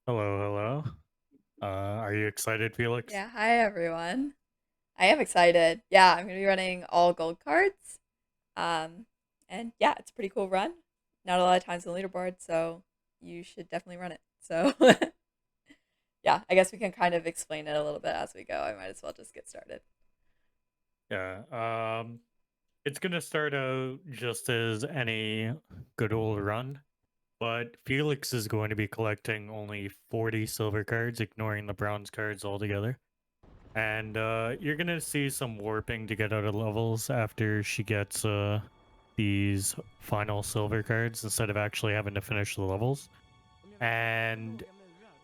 Hello, hello. Are you excited, Felix? Yeah, hi everyone. I am excited. Yeah, I'm gonna be running all gold cards. Um, and yeah, it's a pretty cool run. Not a lot of times on the leaderboard, so you should definitely run it. So yeah, I guess we can kind of explain it a little bit as we go. I might as well just get started. Yeah. It's gonna start out just as any good old run, but Felix is going to be collecting only 40 silver cards, ignoring the bronze cards altogether. And you're gonna see some warping to get out of levels after she gets these final silver cards instead of actually having to finish the levels. And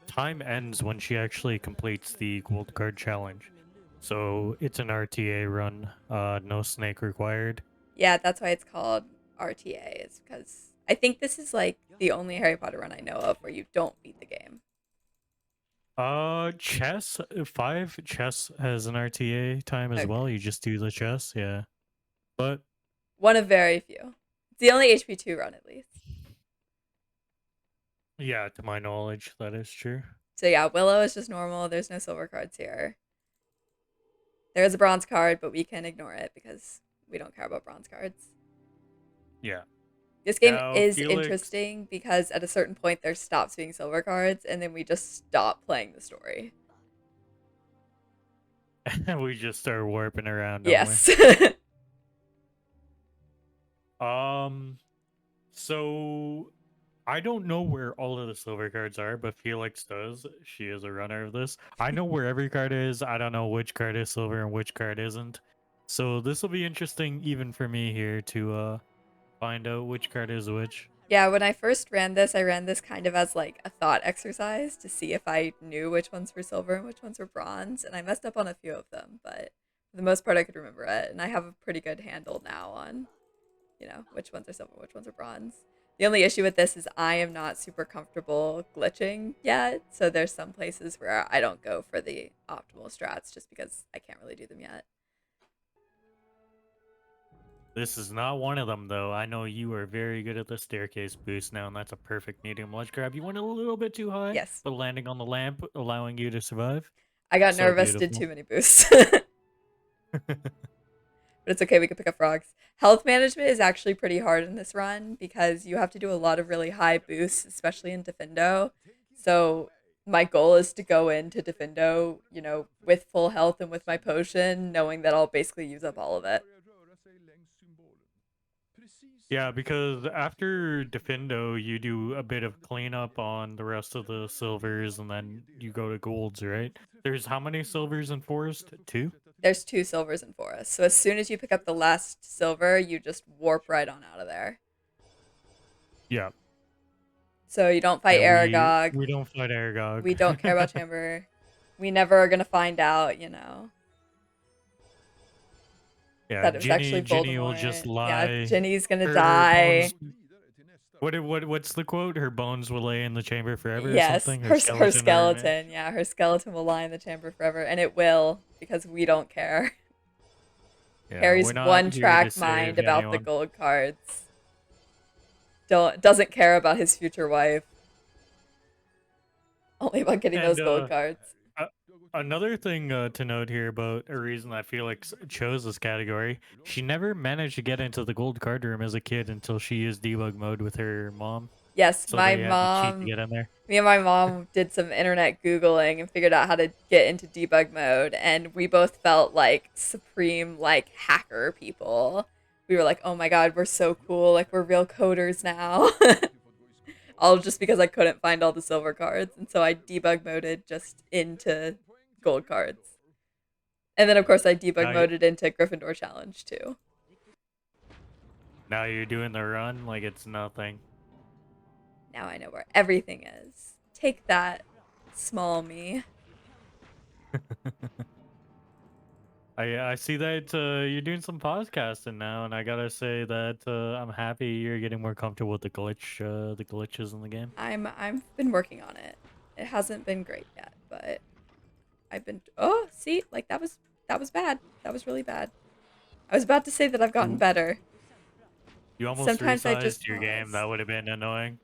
time ends when she actually completes the gold card challenge. So it's an RTA run, no snake required. Yeah, that's why it's called RTA, is because I think this is like the only Harry Potter run I know of where you don't beat the game. Chess, 5 chess has an RTA time as well. Okay. You just do the chess, yeah. But One of very few. It's the only HP2 run at least. yeah, to my knowledge, that is true. So yeah, Willow is just normal. There's no silver cards here. There is a bronze card, but we can ignore it because we don't care about bronze cards. Yeah. This game Now, is Felix, interesting because at a certain point there stops being silver cards, and then we just stop playing the story. we just start warping around, don't we? Yes. Um, so I don't know where all of the silver cards are, but Felix does. She is a runner of this. I know where every card is. I don't know which card is silver and which card isn't. So this will be interesting even for me here to find out which card is which. Yeah, when I first ran this, I ran this kind of as like a thought exercise to see if I knew which ones were silver and which ones were bronze, and I messed up on a few of them, but for the most part I could remember it, and I have a pretty good handle now on which ones are silver, which ones are bronze. The only issue with this is I am not super comfortable glitching yet, so there's some places where I don't go for the optimal strats just because I can't really do them yet. This is not one of them, though. I know you are very good at the staircase boost now, and that's a perfect medium ledge grab. You went a little bit too high, Yes, but landing on the lamp, allowing you to survive. I got So nervous, did beautiful. too many boosts. But it's okay, we can pick up frogs. Health management is actually pretty hard in this run because you have to do a lot of really high boosts, especially in Defendo. So my goal is to go into Defendo, with full health and with my potion, knowing that I'll basically use up all of it. Yeah, because after Defendo, you do a bit of cleanup on the rest of the silvers, and then you go to golds, right? There's how many silvers in Forest? Two? There's two silvers in Forest. So as soon as you pick up the last silver, you just warp right on out of there. Yeah. So you don't fight Yeah, we Aragog. we don't fight Aragog. We don't care about Chamber. We never are gonna find out, Yeah, that it was actually Ginny will just Voldemort. Yeah, lie. Ginny's gonna Her die. bones. What's the quote? Her bones will lay in the chamber forever or Yes, something. Her her skeleton will remain. skeleton. Yeah, her skeleton will lie in the chamber forever, and it will because we don't care. Yeah, we're Harry's not one here to track mind save about the anyone. gold cards. Doesn't care about his future wife. Only about getting And those gold cards. uh, another thing to note here about a reason that Felix chose this category, she never managed to get into the gold card room as a kid until she used debug mode with her mom. Yes, So they had to cheat to get in there. me and my mom did some internet Googling and figured out how to get into debug mode. And we both felt like supreme, like, hacker people. We were like, oh my God, we're so cool. Like, we're real coders now. All just because I couldn't find all the silver cards. And so I debug moded just into gold cards. And then, of course, I debug Now, moded into Gryffindor Challenge too. now you're doing the run like it's nothing. Now I know where everything is. Take that, small me. I see that you're doing some podcasting now, and I gotta say that I'm happy you're getting more comfortable with the glitches in the game. I've been working on it. It hasn't been great yet, but I've been. Oh, see, like that was bad. That was really bad. I was about to say that I've gotten You better. you almost Sometimes I resized just your game. That pause. would have been annoying.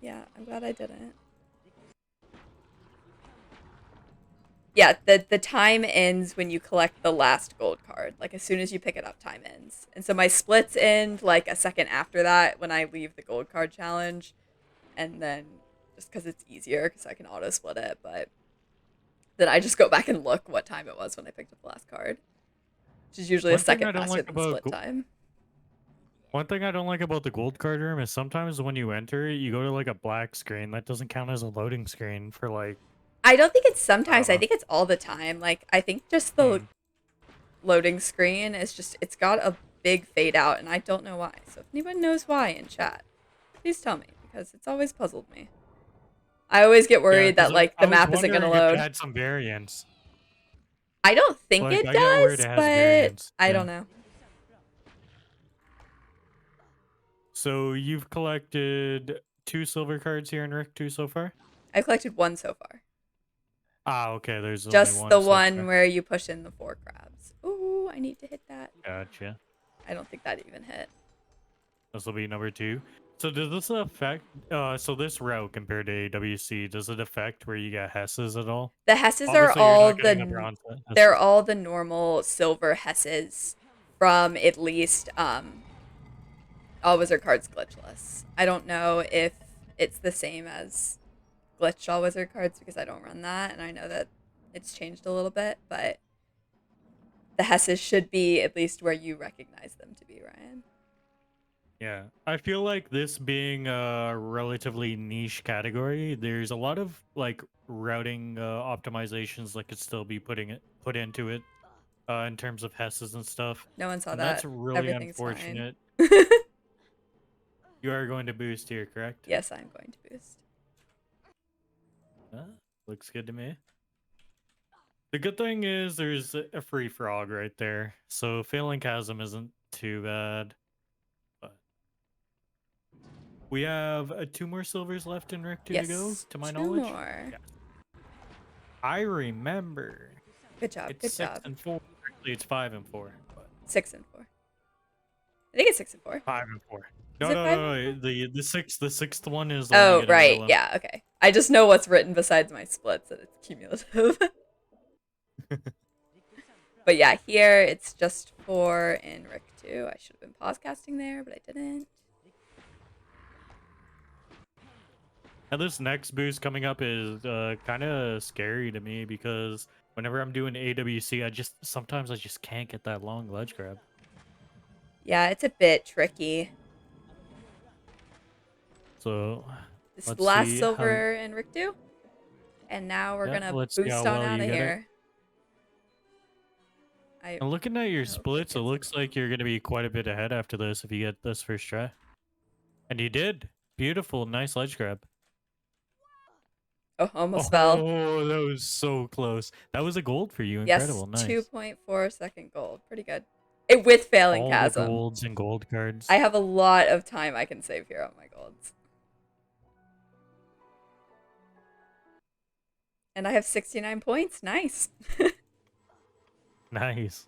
Yeah, I'm glad I didn't. Yeah, the time ends when you collect the last gold card. Like as soon as you pick it up, time ends. And so my splits end like a second after that when I leave the gold card challenge, and then just because it's easier because I can auto split it, but then I just go back and look what time it was when I picked up the last card, which is usually a One thing second I don't faster like than about split time. one thing I don't like about the gold card room is sometimes when you enter, you go to like a black screen that doesn't count as a loading screen for like I don't think it's I don't sometimes. I know. think it's all the time. Like I think just the Hmm. loading screen is just it's got a big fade out, and I don't know why. So if anyone knows why in chat, please tell me because it's always puzzled me. I always get Yeah, worried because that like I the was map isn't gonna wondering if it load. had some variance. I don't think Like it I get worried does, it has but variance. I Yeah. don't know. So you've collected 2 silver cards here in Rick 2 so far? I've collected one so far. Ah, okay, there's only Just the one so one far. where you push in the 4 crabs. Ooh, I need to hit that. Gotcha. I don't think that even hit. This will be number 2. So does this affect so this route compared to AWC, does it affect where you get Hesses at all? The Hesses are Obviously you're all not getting the the bronze they're Hesses. all the normal silver Hesses from at least all wizard cards glitchless. I don't know if it's the same as glitched all wizard cards because I don't run that, and I know that it's changed a little bit, but the Hesses should be at least where you recognize them to be, Ryan. Yeah, I feel like this being a relatively niche category, there's a lot of like routing optimizations that could still be put into it in terms of Hesses and stuff, No one saw and that's that. really Everything's fine. unfortunate. You are going to boost here, correct? Yes, I'm going to boost. Looks good to me. The good thing is there's a free frog right there, so failing chasm isn't too bad. But we have 2 more silvers left in Rick 2 to go, Yes, to my 2 knowledge. more. Yeah. I remember. Good job. It's Good 6 job. and 4. Actually, it's 5 and 4. But 6 and 4. I think it's 6 and 4. 5 and 4. Is No, it no, 5 no, and 4? no. The sixth one is the one you Oh, get a right. middle in. Yeah, okay. I just know what's written besides my splits that it's cumulative. But yeah, here it's just 4 in Rick 2. I should have been pause casting there, but I didn't. And this next boost coming up is kind of scary to me because whenever I'm doing AWC, sometimes I just can't get that long ledge grab. Yeah, it's a bit tricky. So This is the let's last see how. silver in Rick 2. And now we're Yeah, gonna let's see how boost on well out you of get it. here. I And looking at your hope it splits, it gets looks like you're gonna be quite a bit ahead after this if you get this first try. And you did. Beautiful, nice ledge grab. Oh, almost fell. Oh, that was so close. That was a gold for you. Yes, Incredible, nice. 2.4 second gold. Pretty good. It with failing All the chasm. golds and gold I cards. have a lot of time I can save here on my golds. And I have 69 points. Nice. Nice.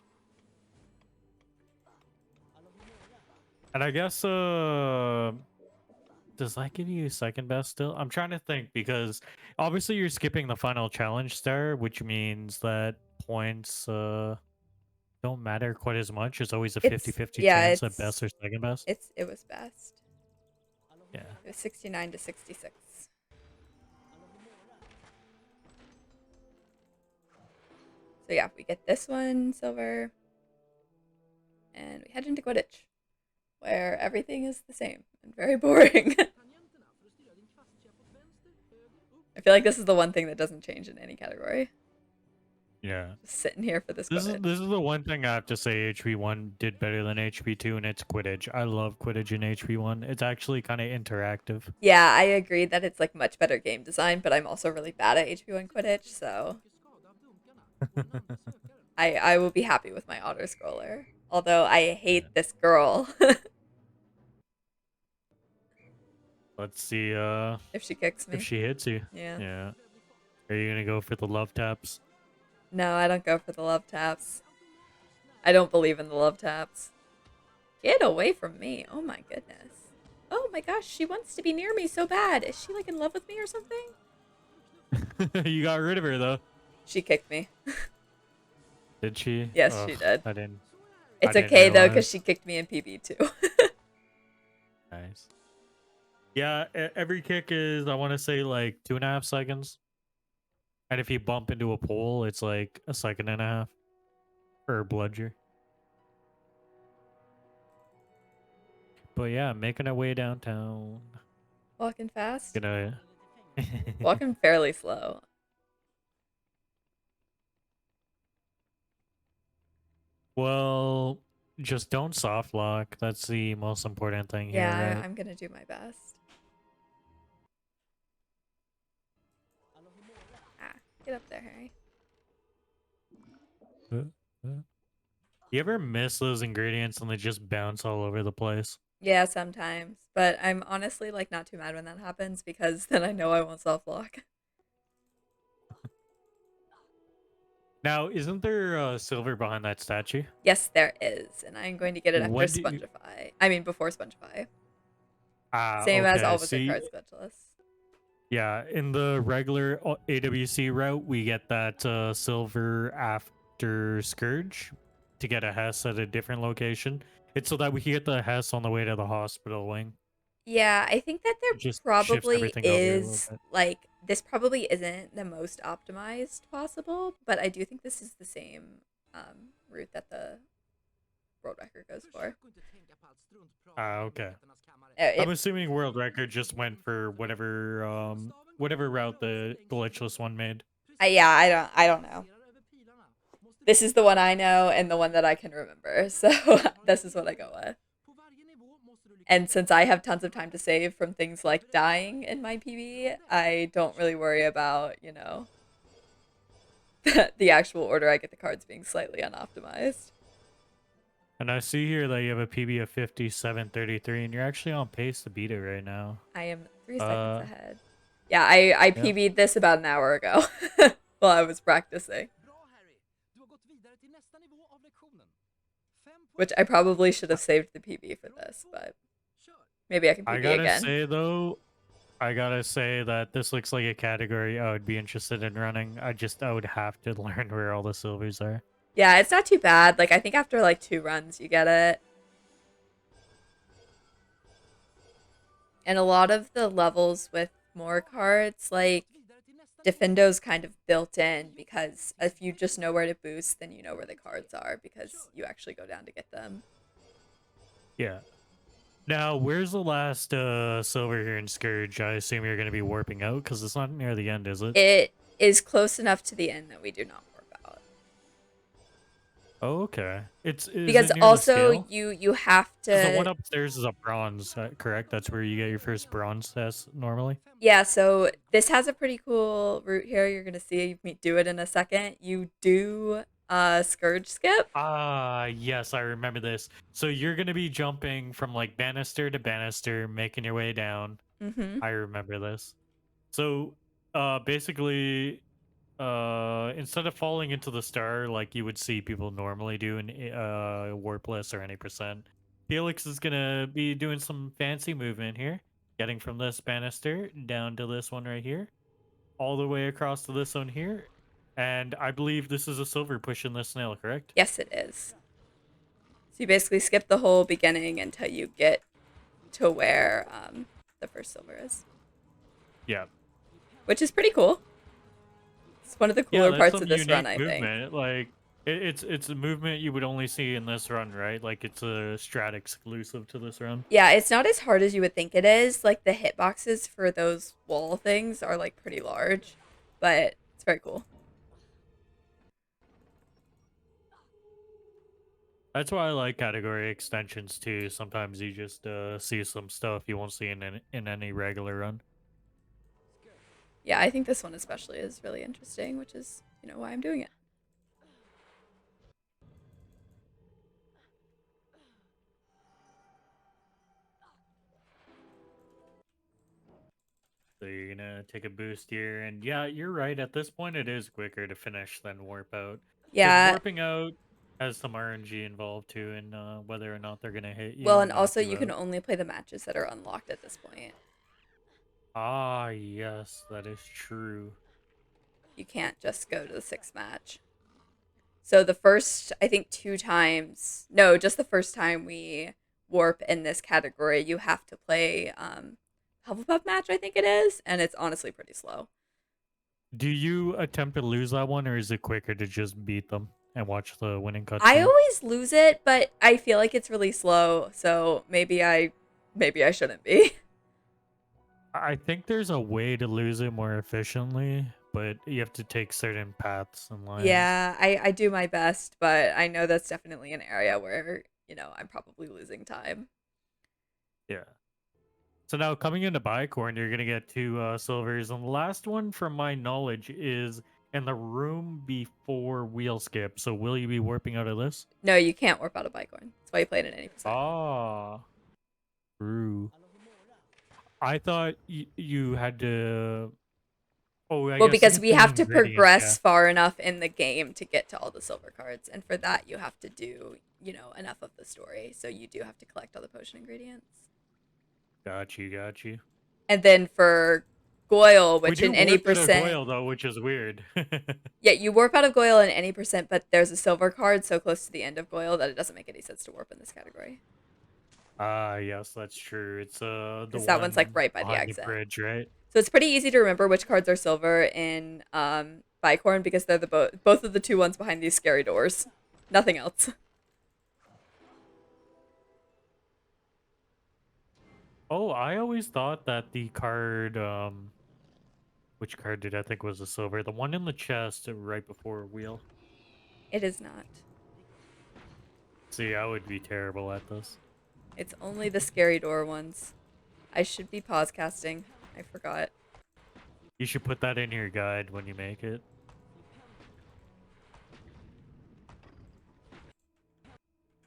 And I guess does that give you second best still? I'm trying to think because obviously you're skipping the final challenge star, which means that points don't matter quite as much. It's always a 50-50 Yeah, chance at best or second best. it was best. Yeah. It was 69 to 66. So yeah, we get this one silver. And we head into Quidditch, where everything is the same and very boring. I feel like this is the one thing that doesn't change in any category. Yeah. Just sitting here for this This Quidditch. is the one thing I have to say HP1 did better than HP2, and it's Quidditch. I love Quidditch in HP1. It's actually kind of interactive. Yeah, I agree that it's like much better game design, but I'm also really bad at HP1 Quidditch, so I will be happy with my auto scroller. Although I hate this girl. Let's see If she kicks if me. she hits you. Yeah. Yeah. Are you gonna go for the love taps? No, I don't go for the love taps. I don't believe in the love taps. Get away from me. Oh my goodness. Oh my gosh, she wants to be near me so bad. Is she like in love with me or something? You got rid of her though. She kicked me. Did she? Yes, Ugh, she did. I didn't. I It's didn't okay though, because realize. she kicked me in PB too. Nice. Yeah, every kick is I want to say like 2.5 seconds, and if you bump into a pole, it's like a second and a half for a bludger. But yeah, making our way downtown. Walking fast? Gonna. Walking fairly slow. Well, just don't soft lock. That's the most important thing here, Yeah, right? I'm gonna do my best. Ah, get up there, Harry. Uh, uh. You ever miss those ingredients and they just bounce all over the place? Yeah, sometimes. But I'm honestly like not too mad when that happens because then I know I won't soft lock. Now, isn't there silver behind that statue? Yes, there is, and I'm going to get it after When do you... Spongify. I mean, before Spongify. Ah, Same as okay. all wizard See, card specialists. yeah, in the regular AWC route, we get that silver after Scourge to get a Hess at a different location. It's so that we can get the Hess on the way to the hospital wing. Yeah, I think that there It just shifts probably everything over a little is bit. like this probably isn't the most optimized possible, but I do think this is the same route that the world record goes for. Ah, okay. I'm It assuming world record just went for whatever route the glitchless one made. yeah, I don't know. This is the one I know and the one that I can remember. So this is what I go with. And since I have tons of time to save from things like dying in my PB, I don't really worry about, the actual order I get the cards being slightly unoptimized. And I see here that you have a PB of 57.33, and you're actually on pace to beat it right now. I am 3 seconds Uh, ahead. Yeah, I yeah. PB'd this about an hour ago while I was practicing. Which I probably should have saved the PB for this, but maybe I can I PB gotta again. say though, I gotta say that this looks like a category I would be interested in running. I would have to learn where all the silvers are. Yeah, it's not too bad. Like I think after like 2 runs you get it. And a lot of the levels with more cards, like Defendo's kind of built in because if you just know where to boost, then you know where the cards are because you actually go down to get them. Yeah. Now, where's the last silver here in Scourge? I assume you're gonna be warping out because it's not near the end, is it? It is close enough to the end that we do not warp out. Oh, okay. Is Because it near the also scale? you have Because the one to upstairs is a bronze, correct? That's where you get your first bronze test normally. yeah, so this has a pretty cool route here. You're gonna see me do it in a second. You do Scourge skip. Ah, yes, I remember this. So you're gonna be jumping from like banister to banister, making your way down. Mm-hmm. I remember this. So, basically, instead of falling into the star like you would see people normally do in warpless or any percent, Felix is gonna be doing some fancy movement here, getting from this banister down to this one right here, all the way across to this one here, and I believe this is a silver pushing this snail, correct? Yes, it is. So you basically skip the whole beginning until you get to where the first silver is, Yeah. which is pretty cool. It's one of the Yeah, cooler that's parts some of this run, unique I think. movement. Like it's a movement you would only see in this run, right? Like it's a strat exclusive to this run. Yeah, it's not as hard as you would think it is. Like the hitboxes for those wall things are like pretty large, but it's very cool. That's why I like category extensions too. Sometimes you just see some stuff you won't see in any regular run. Yeah, I think this one especially is really interesting, which is, why I'm doing it. So you're gonna take a boost here, and yeah, you're right. At this point, it is quicker to finish than warp out, because Yeah, warping out has some RNG involved too, in whether or not they're gonna hit well, you and and knock also you you can out. only play the matches that are unlocked at this point. Ah, yes, that is true. You can't just go to the 6 match. So the first, I think 2 times, no, just the first time we warp in this category, you have to play Hufflepuff match, I think it is, and it's honestly pretty slow. Do you attempt to lose that one, or is it quicker to just beat them and watch the winning I cutscene? always lose it, but I feel like it's really slow, so maybe I shouldn't be. I think there's a way to lose it more efficiently, but you have to take certain paths and lines. Yeah, I do my best, but I know that's definitely an area where, I'm probably losing time. Yeah. So now coming into Bicorn, you're gonna get 2 silvers, and the last one, from my knowledge, is in the room before wheel skip. So will you be warping out of this? No, you can't warp out of Bicorn. That's why you played at 80%. Ah, true. I thought you had to. Oh, I Well, guess because we instant have to ingredients. Yeah, progress far enough in the game to get to all the silver cards, and for that you have to do, enough of the story. So you do have to collect all the potion ingredients. got you, got you. And then for Goyle, We which do in any warp out of percent, Goyle though, which is weird. yeah, you warp out of Goyle in any percent, but there's a silver card so close to the end of Goyle that it doesn't make any sense to warp in this category. Ah, yes, that's true. It's the Because that one's like one right by the behind the exit. bridge, right? So it's pretty easy to remember which cards are silver in Bicorn because they're the both of the 2 ones behind these scary doors. Nothing else. Oh, I always thought that the card, which card did I think was a silver? The one in the chest right before wheel. It is not. See, I would be terrible at this. It's only the scary door ones. I should be pause casting. I forgot. You should put that in your guide when you make it.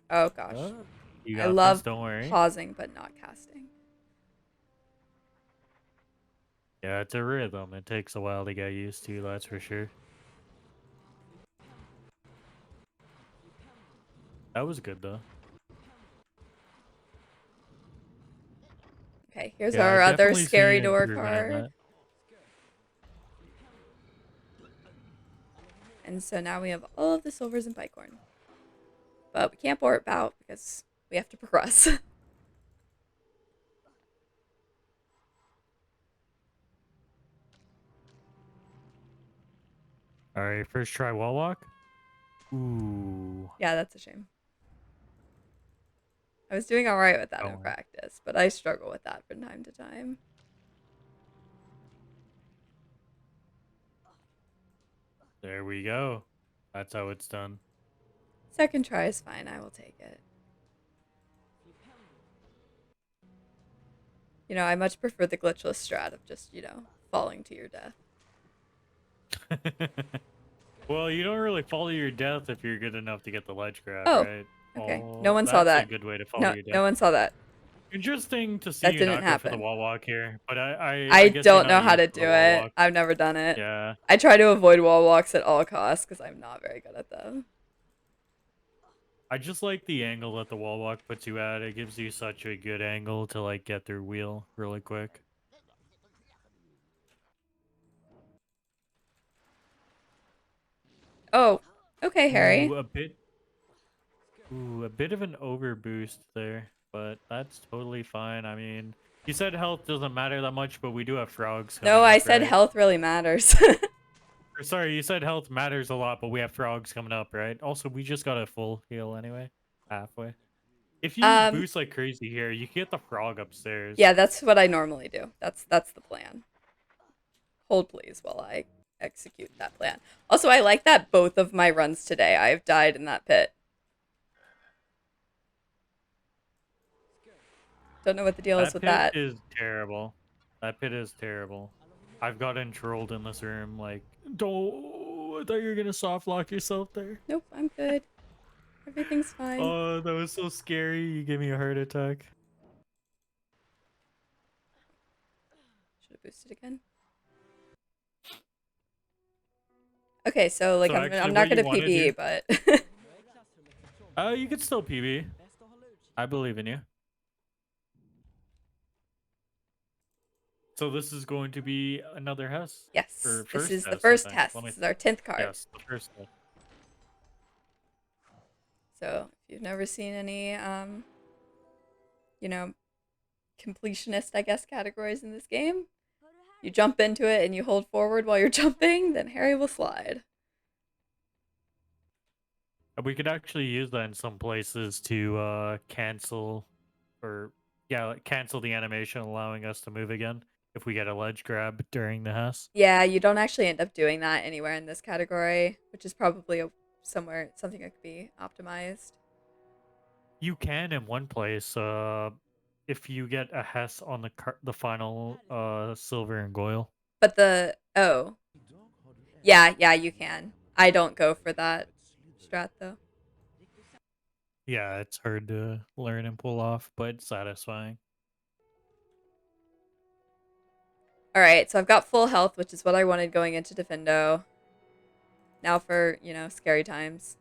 Oh gosh. You I got this, love don't worry. pausing but not casting. Yeah, it's a rhythm. It takes a while to get used to, that's for sure. That was good, though. Okay, here's Yeah, I our other definitely see scary door improvement in card. that. And so now we have all of the silvers in Bicorn. But we can't warp out because we have to progress. Alright, first try wall walk. Ooh. Yeah, that's a shame. I was doing alright with that in Oh, practice, but I struggle with that from time to time. there we go. That's how it's done. Second try is fine, I will take it. I much prefer the glitchless strat of just, falling to your death. Well, you don't really fall to your death if you're good enough to get the ledge grab, Oh, right? okay. Oh, No one saw that's a that. good way to fall No, to your no death. one saw that. Interesting to see That you didn't not go for the happen. wall walk here, but I I guess you're don't know not how used to to do the wall it. walk. I've never done it. Yeah. I try to avoid wall walks at all costs because I'm not very good at them. I just like the angle that the wall walk puts you at. It gives you such a good angle to like get through wheel really quick. Oh, okay, Harry. A bit of an overboost there, but that's totally fine. I mean, you said health doesn't matter that much, but we do have frogs No, coming I up, said right? health really matters. Or sorry, you said health matters a lot, but we have frogs coming up, right? Also, we just got a full heal anyway, halfway. If you um, boost like crazy here, you can get the frog upstairs. yeah, that's what I normally do. That's the plan. Hold please while I execute that plan. Also, I like that both of my runs today I've died in that pit. Don't know what the deal is That with pit that. is terrible. That pit is terrible. I've gotten trolled in this room. Like, don't. I thought you were gonna soft lock yourself there. Nope, I'm good. Everything's fine. Oh, that was so scary. You gave me a heart attack. Should have boosted again. Okay, so like So I'm actually, not what you gonna want to do? PB, but You could still PB. I believe in you. So this is going to be another house Yes, or this first is the house, I first think. test. This is our 10th card. Yes, the first house. So if you've never seen any, you know, completionist, I guess, categories in this game, you jump into it and you hold forward while you're jumping, then Harry will slide. We could actually use that in some places to cancel or like, cancel the animation, allowing us to move again if we get a ledge grab during the house. Yeah, you don't actually end up doing that anywhere in this category, which is probably something that could be optimized. You can in one place if you get a Hess on the final silver and goyle. But yeah, you can. I don't go for that strat though. Yeah, it's hard to learn and pull off, but satisfying. All right, so I've got full health, which is what I wanted going into Defendo. Now for, scary times.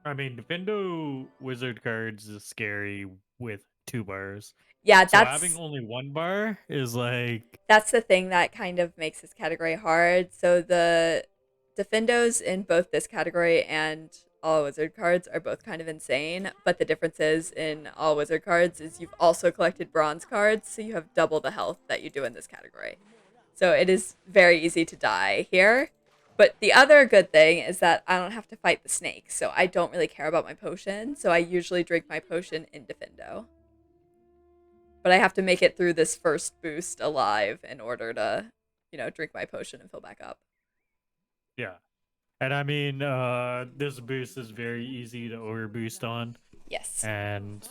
I mean, Defendo wizard cards is scary with 2 bars. Yeah, So having only 1 bar is like that's the thing that kind of makes this category hard. So the Defendos in both this category and all wizard cards are both kind of insane, but the difference is in all wizard cards is you've also collected bronze cards, so you have double the health that you do in this category. So it is very easy to die here. But the other good thing is that I don't have to fight the snake, so I don't really care about my potion, so I usually drink my potion in Defendo. But I have to make it through this first boost alive in order to, drink my potion and fill back up. yeah. And I mean, this boost is very easy to overboost on. Yes. And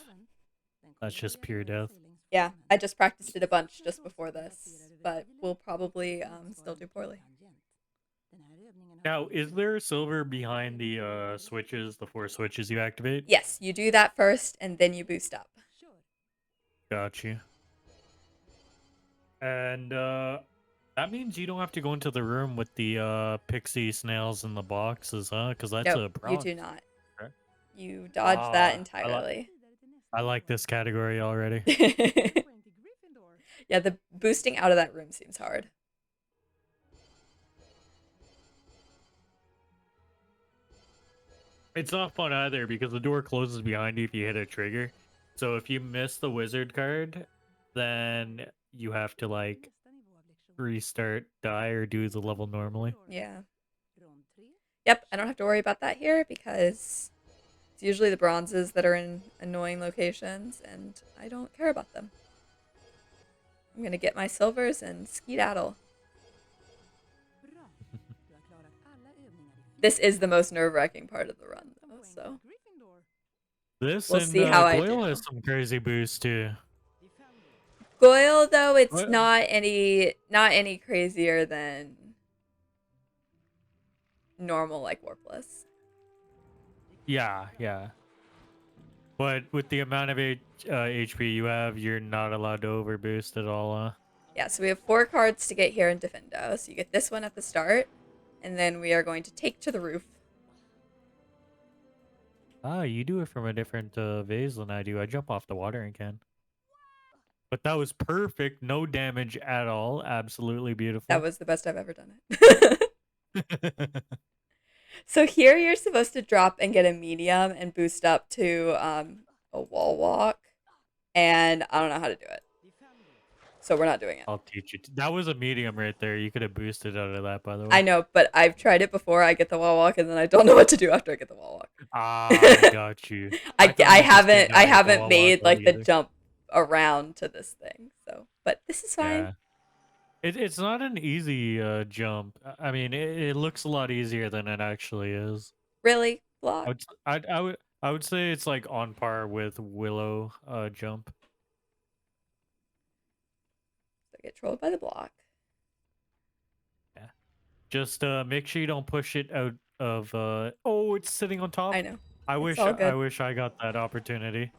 that's just pure death. Yeah, I just practiced it a bunch just before this, but we'll probably still do poorly. Now, is there silver behind the switches, the 4 switches you activate? Yes, you do that first, and then you boost up. Got you. And that means you don't have to go into the room with the pixie snails in the boxes, huh? Because that's Nope, a you proc. do not. Right? You dodge that entirely. I like this category already. Yeah, the boosting out of that room seems hard. It's not fun either because the door closes behind you if you hit a trigger. So if you miss the wizard card, then you have to like restart, die, or do the level normally. Yeah. Yep, I don't have to worry about that here because it's usually the bronzes that are in annoying locations, and I don't care about them. I'm gonna get my silvers and skedaddle. This is the most nerve-wracking part of the run, though, so This we'll and see how I Goyle do. has some crazy boosts too. Goyle, though, it's What? not any crazier than normal, like Warpless. Yeah, yeah. But with the amount of HP you have, you're not allowed to overboost at all. Yeah, so we have 4 cards to get here in Defendo. So you get this one at the start, and then we are going to take to the roof. Ah, you do it from a different vase than I do. I jump off the watering can. But that was perfect. No damage at all. Absolutely beautiful. That was the best I've ever done it. So here you're supposed to drop and get a medium and boost up to a wall walk. And I don't know how to do it. So we're not doing it. I'll teach you. That was a medium right there. You could have boosted out of that, by the way. I know, but I've tried it before. I get the wall walk, and then I don't know what to do after I get the wall walk. Ah, I got you. I haven't made like the jump around to this thing. So, but this is fine. Yeah. It's not an easy jump. I mean, it looks a lot easier than it actually is. Really? Block? I would say it's like on par with Willow jump. So get trolled by the block. Yeah. Just make sure you don't push it out of oh, it's sitting on top. I know. I wish I got that opportunity.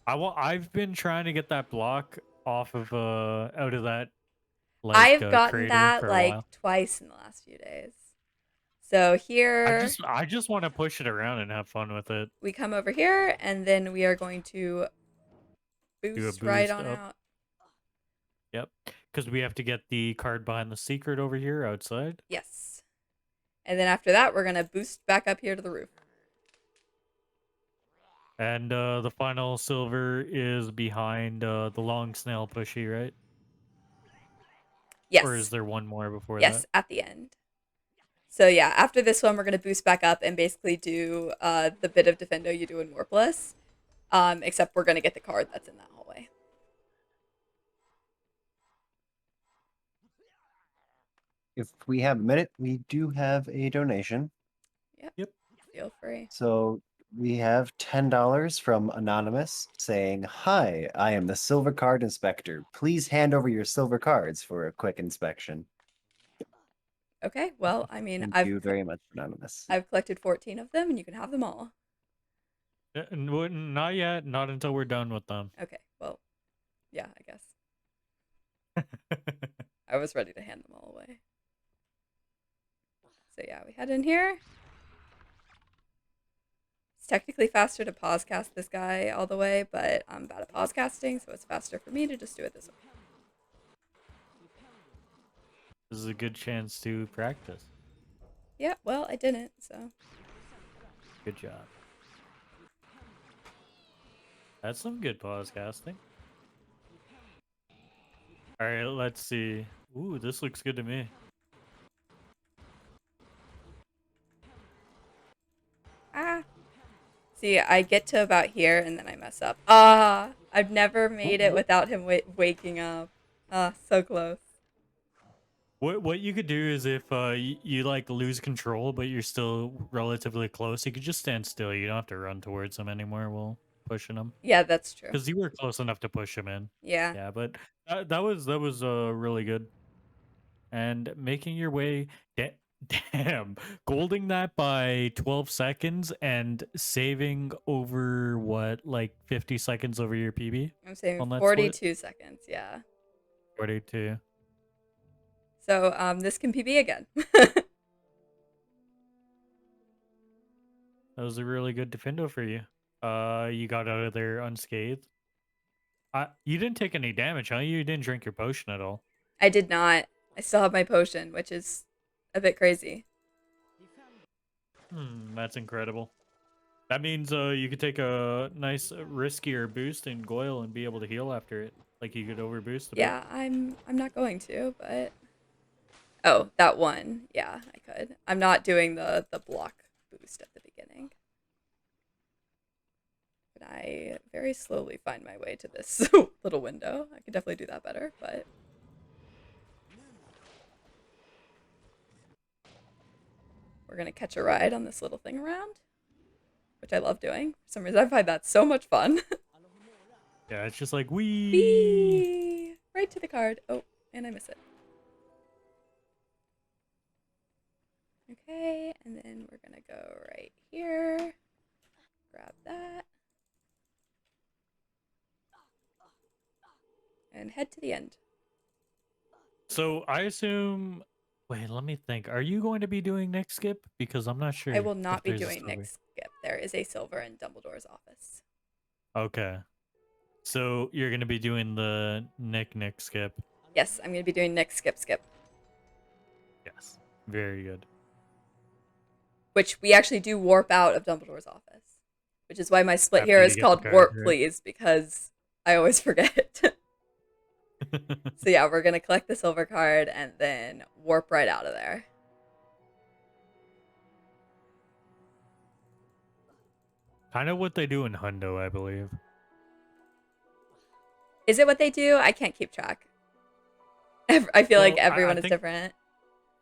I've been trying to get that block off of out of that like I've gotten crater that for a like while. twice in the last few days. So here I just want to push it around and have fun with it. we come over here, and then we are going to boost right on up. out. Yep. because we have to get the card behind the secret over here outside. Yes. And then after that, we're going to boost back up here to the roof. And the final silver is behind the long snail pushy, right? Or is Yes. there one more before that? Yes, at the end. So yeah, after this one, we're going to boost back up and basically do the bit of Defendo you do in Warpless. Except we're going to get the card that's in that hallway. If we have a minute, we do have a donation. Yep. Feel free. So we have $10 from Anonymous saying, "Hi, I am the Silver Card Inspector. Please hand over your silver cards for a quick inspection." Okay, well, I mean, Thank you very much, Anonymous. I've collected 14 of them, and you can have them all. Not yet. Not until we're done with them. Okay, well, yeah, I guess. I was ready to hand them all away. So yeah, we head in here. It's technically faster to pause cast this guy all the way, but I'm bad at pause casting, so it's faster for me to just do it this way. This is a good chance to practice. Yeah, well, I didn't, so. Good job. That's some good pause casting. All right, let's see. Ooh, this looks good to me. Ah. See, I get to about here and then I mess up. Ah, I've never made it without him waking up. Ah, so close. What you could do is if you like lose control but you're still relatively close, you could just stand still. You don't have to run towards him anymore while pushing him. Yeah, that's true. Because you were close enough to push him in. Yeah. Yeah, but that was really good. And making your way, damn, golding that by 12 seconds and saving over what, like 50 seconds over your PB? I'm saying on that 42 seconds, yeah. 42. So, this can PB again. That was a really good defendo for you. You got out of there unscathed. You didn't take any damage, huh? You didn't drink your potion at all. I did not. I still have my potion, which is a bit crazy. That's incredible. That means you could take a nice riskier boost in Goyle and be able to heal after it. Like you could overboost a bit. Yeah, I'm not going to, but oh, that one. Yeah, I could. I'm not doing the block boost at the beginning. But I very slowly find my way to this little window. I could definitely do that better, but we're gonna catch a ride on this little thing around, which I love doing. For some reason, I find that so much fun. Yeah, it's just like wee. Whee! Right to the card. Oh, and I miss it. Okay, and then we're gonna go right here. Grab that. And head to the end. So I assume. Wait, let me think. Are you going to be doing next skip? Because I'm not sure. I will not if be there's a doing silver. next skip. There is a silver in Dumbledore's office. Okay. So you're going to be doing the Nick skip. Yes, I'm going to be doing next skip. Yes. Very good. Which we actually do warp out of Dumbledore's office. Which is why my split After here you is get the called card, Warp right? Please, because I always forget. So yeah, we're going to collect the silver card and then warp right out of there. Kind of what they do in Hundo, I believe. Is it what they do? I can't keep track. I feel like everyone is different.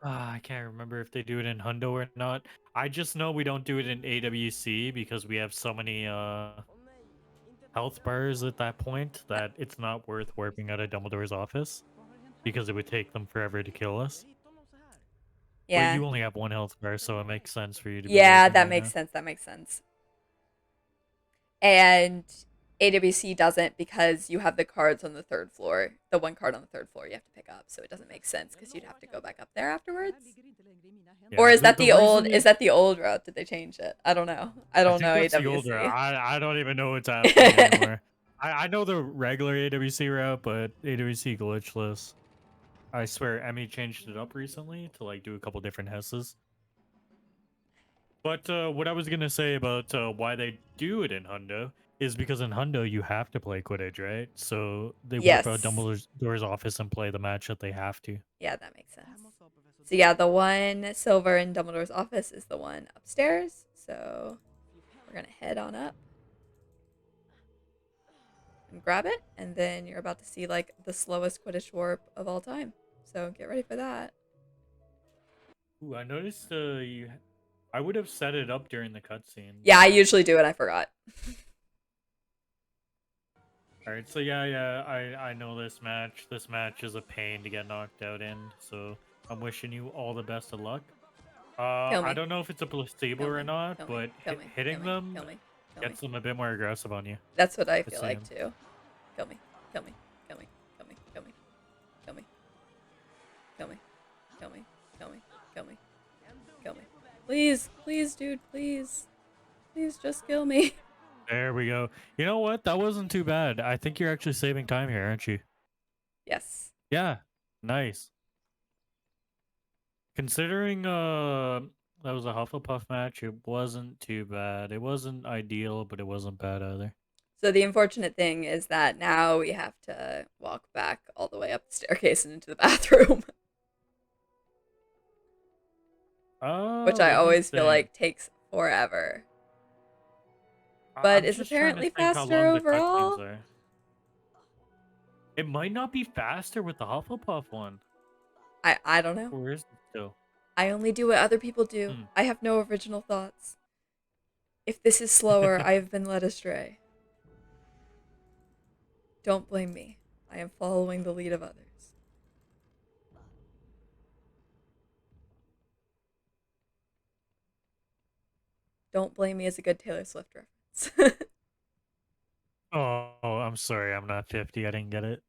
I can't remember if they do it in Hundo or not. I just know we don't do it in AWC because we have so many health bars at that point that it's not worth warping out of Dumbledore's office because it would take them forever to kill us. Yeah. But you only have one health bar, so it makes sense for you to be Yeah, warping that right makes now. sense. That makes sense. And AWC doesn't because you have the cards on the third floor. The one card on the third floor you have to pick up, so it doesn't make sense because you'd have to go back up there afterwards. Yeah, Or is that the old? reason Is that the old route? Did they change it? I don't know. I don't know think that's the AWC. older. I don't even know what's happening anymore. I know the regular AWC route, but AWC glitchless. I swear Emmy changed it up recently to like do a couple different Hesses. But what I was gonna say about why they do it in Hundo is because in Hundo you have to play Quidditch, right? So they warp out Yes. Dumbledore's office and play the match that they have to. Yeah, that makes sense. So yeah, the one silver in Dumbledore's office is the one upstairs. So we're gonna head on up and grab it, and then you're about to see like the slowest Quidditch warp of all time. So get ready for that. Ooh, I noticed I would have set it up during the cutscene. Yeah, I usually do it. I forgot. All right, so yeah, I know this match. This match is a pain to get knocked out in, so I'm wishing you all the best of luck. Kill I me. don't know if it's a placebo Kill or me. not, Kill me. but Kill me. Kill hitting me. them Kill me. Kill me. gets them a bit more aggressive on you. That's what I Just feel like saying. too. Kill me. Kill me. Kill me. Kill me. Kill me. Kill me. Kill me. Kill me. Kill me. Kill me. Kill me. Please. Please, dude. Please. Please just kill me. There we go. You know what? That wasn't too bad. I think you're actually saving time here, aren't you? Yes. Yeah. Nice. Considering that was a Hufflepuff match, it wasn't too bad. It wasn't ideal, but it wasn't bad either. So the unfortunate thing is that now we have to walk back all the way up the staircase and into the bathroom, which I Let me always feel think. like takes forever. But I'm is just trying to apparently think how faster long the cutscenes overall. are. It might not be faster with the Hufflepuff one. I don't know. Or is it still? I only do what other people do. Hmm. I have no original thoughts. If this is slower, I have been led astray. Don't blame me. I am following the lead of others. Don't blame me is a good Taylor Swift reference. Oh, I'm sorry. I'm not 50. I didn't get it.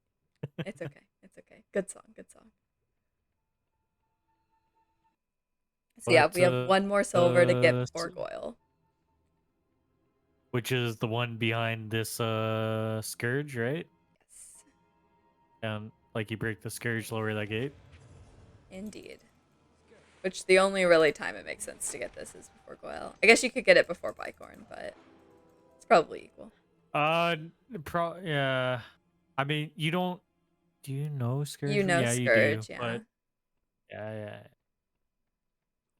It's okay. It's okay. Good song. Good song. So yeah, But we have one more silver to get before s- Goyle. which is the one behind this scourge, right? Yes, And like you break the scourge, lower that gate. indeed. Which the only really time it makes sense to get this is before Goyle. I guess you could get it before Bicorn, but it's probably equal. Uh, yeah. I mean, you don't. Do you know You scourge? know Yeah, you do. Scourge, yeah. But yeah.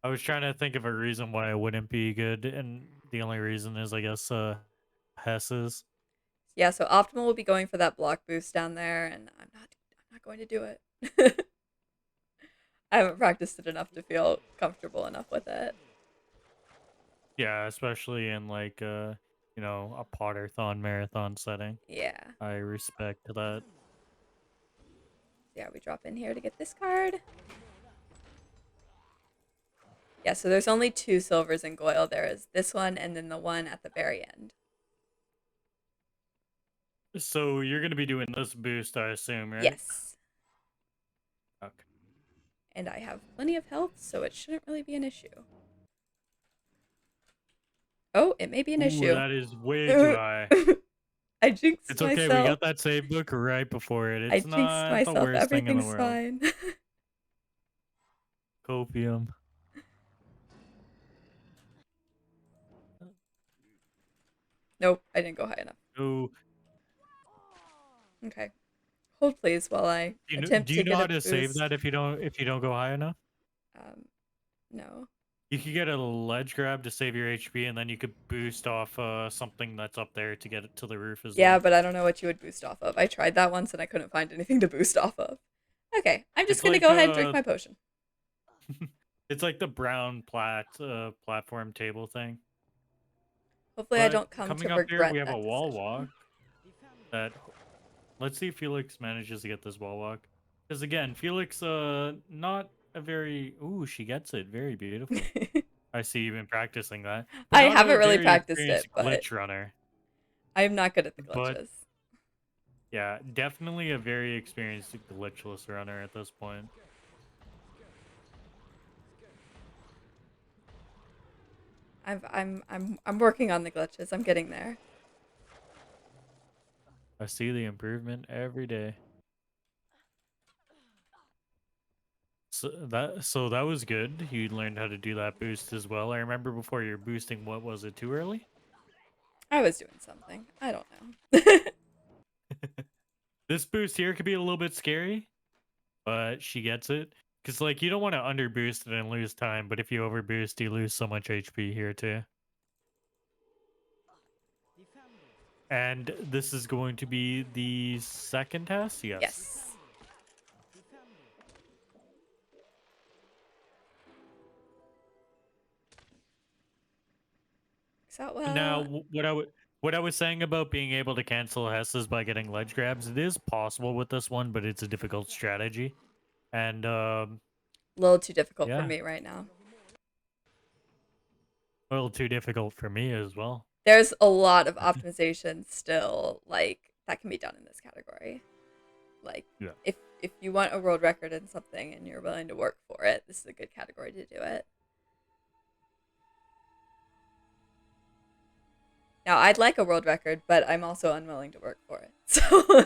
I was trying to think of a reason why it wouldn't be good, and the only reason is, I guess, Hess's. Yeah, so Optimal will be going for that block boost down there, and I'm not going to do it. I haven't practiced it enough to feel comfortable enough with it. Yeah, especially in like a Potterthon marathon setting. Yeah. I respect that. Yeah, we drop in here to get this card. Yeah, so there's only 2 silvers in Goyle. There is this one and then the one at the very end. So you're gonna be doing this boost, I assume, right? Yes. Okay. And I have plenty of health, so it shouldn't really be an issue. Oh, it may be an Ooh, issue. that is way too high. I jinxed It's okay. myself. We got that save book right before it. I It's jinxed not the myself. worst thing in the Everything's world. fine. Copium. Nope, I didn't go high enough. Oh, Okay. Hold please while I attempt do to you know get how a to save boost. that if you don't go high enough? No. You could get a ledge grab to save your HP, and then you could boost off something that's up there to get it to the roof as Yeah, well. but I don't know what you would boost off of. I tried that once and I couldn't find anything to boost off of. Okay, I'm just It's gonna like go ahead and drink my potion. it's like the brown platform table thing. Hopefully I But don't come to coming up here, regret we have a that wall decision. walk. That let's see if Felix manages to get this wall walk. Because again, Felix, not a very. Ooh, she gets it. Very beautiful. I see you've been practicing that, but I not haven't a really very practiced experienced it, but glitch runner. I am not good at the But glitches. yeah, definitely a very experienced glitchless runner at this point. I'm working on the glitches. I'm getting there. I see the improvement every day. So that was good. You learned how to do that boost as well. I remember before you're boosting, what was it, too early? I was doing something. I don't know. This boost here could be a little bit scary, but she gets it. Because, like, you don't want to underboost it and lose time, but if you overboost, you lose so much HP here, too. And this is going to be the second test? Yes. Yes. So, Now, well, what I was saying about being able to cancel Hesses by getting ledge grabs, it is possible with this one, but it's a difficult strategy. And, a little too difficult for yeah, me right now. a little too difficult for me as well. There's a lot of optimization still, like, that can be done in this category. Like, Yeah. if you want a world record in something and you're willing to work for it, this is a good category to do it. Now, I'd like a world record, but I'm also unwilling to work for it. So,